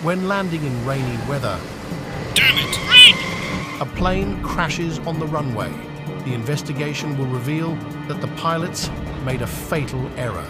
When landing in rainy weather, Damn it! a plane crashes on the runway. The investigation will reveal that the pilots made a fatal error.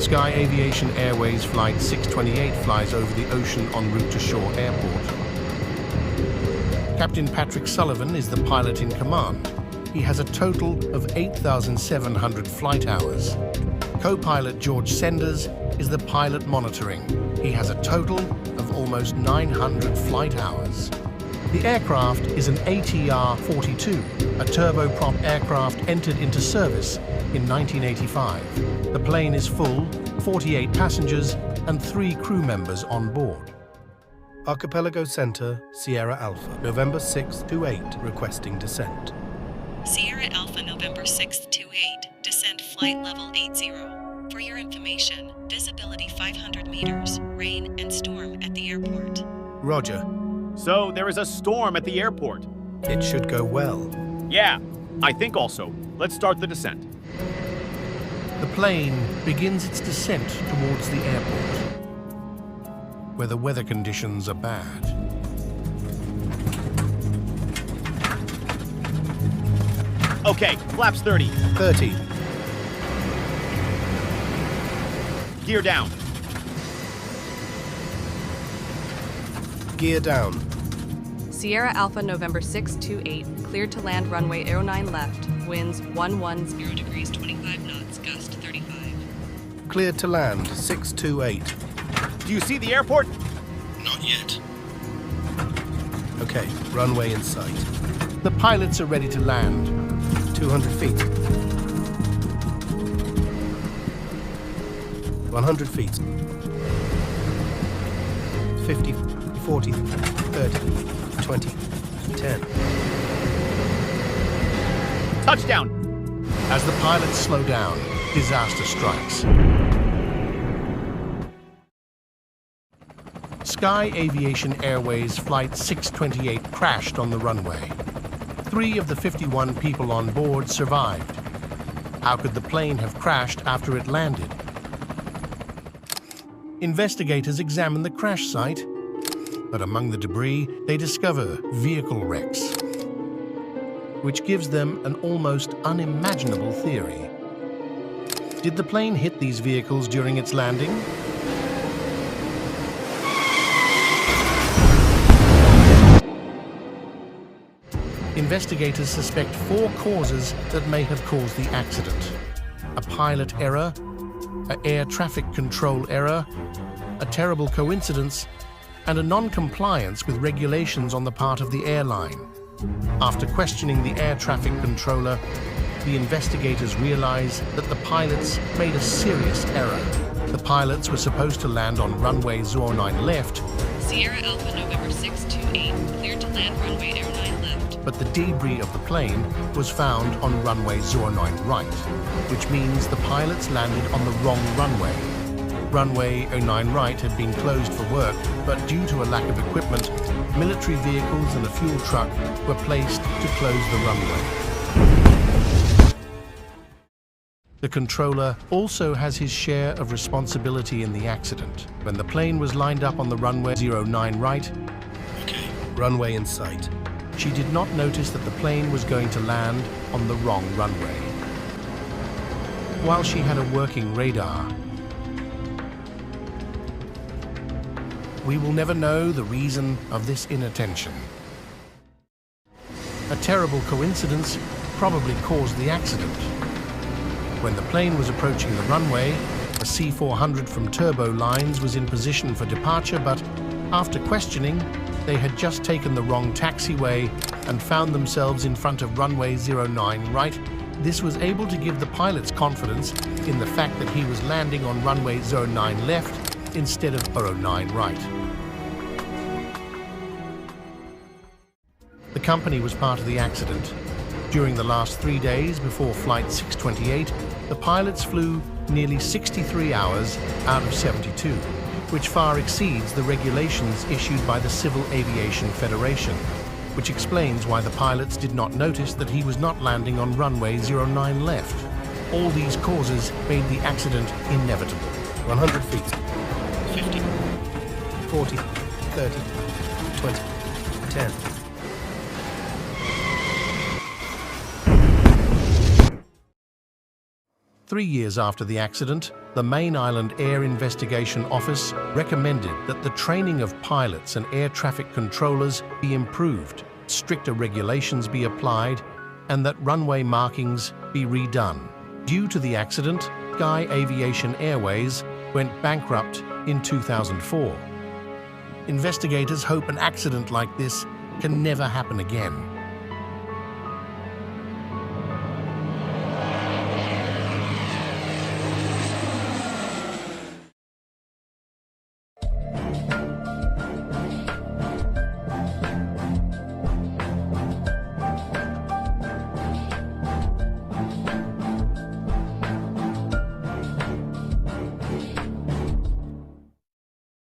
Sky Aviation Airways Flight 628 flies over the ocean en route to Shaw Airport. Captain Patrick Sullivan is the pilot in command. He has a total of 8,700 flight hours. Co-pilot George Senders is the pilot monitoring. He has a total of almost 900 flight hours. The aircraft is an ATR-42, a turboprop aircraft entered into service in 1985. The plane is full, 48 passengers and 3 crew members on board. Archipelago Center, Sierra Alpha, November 6th to 8, requesting descent. Sierra Alpha, November 6th to 8, descent flight level 80. For your information, visibility 500 meters, rain and storm at the airport. Roger. So there is a storm at the airport. It should go well. Yeah, I think also. Let's start the descent. The plane begins its descent towards the airport, where the weather conditions are bad. Okay, flaps 30. 30. Gear down. Gear down. Sierra Alpha, November 6 to 8, cleared to land runway 09 left, winds 110 degrees 25 knots, gust 35. Cleared to land, 628. Do you see the airport? Not yet. Okay, runway in sight. The pilots are ready to land. 200 feet. 100 feet. 50, 40, 30. 20, 10. Touchdown! As the pilots slow down, disaster strikes. Sky Aviation Airways Flight 628 crashed on the runway. 3 of the 51 people on board survived. How could the plane have crashed after it landed? Investigators examined the crash site, but among the debris, they discover vehicle wrecks, which gives them an almost unimaginable theory. Did the plane hit these vehicles during its landing? Investigators suspect 4 causes that may have caused the accident: a pilot error, an air traffic control error, a terrible coincidence, and a non-compliance with regulations on the part of the airline. After questioning the air traffic controller, the investigators realized that the pilots made a serious error. The pilots were supposed to land on runway 09 left, Sierra Alpha, November 6 to 8, cleared to land runway 09 left. but the debris of the plane was found on runway 09 right, which means the pilots landed on the wrong runway. Runway 09 right had been closed for work, but due to a lack of equipment, military vehicles and a fuel truck were placed to close the runway. The controller also has his share of responsibility in the accident. When the plane was lined up on the runway 09 right, Okay. runway in sight, she did not notice that the plane was going to land on the wrong runway. While she had a working radar, we will never know the reason of this inattention. A terrible coincidence probably caused the accident. When the plane was approaching the runway, a C-400 from Turbo Lines was in position for departure, but after questioning, they had just taken the wrong taxiway and found themselves in front of runway 09 right. This was able to give the pilots confidence in the fact that he was landing on runway 09 left instead of 09 right. The company was part of the accident. During the last 3 days before Flight 628, the pilots flew nearly 63 hours out of 72, which far exceeds the regulations issued by the Civil Aviation Federation, which explains why the pilots did not notice that he was not landing on runway 09 left. All these causes made the accident inevitable. 100 feet. 50. 40, 30, 20, 10. Three years after the accident, the Main Island Air Investigation Office recommended that the training of pilots and air traffic controllers be improved, stricter regulations be applied, and that runway markings be redone. Due to the accident, Sky Aviation Airways went bankrupt in 2004. Investigators hope an accident like this can never happen again.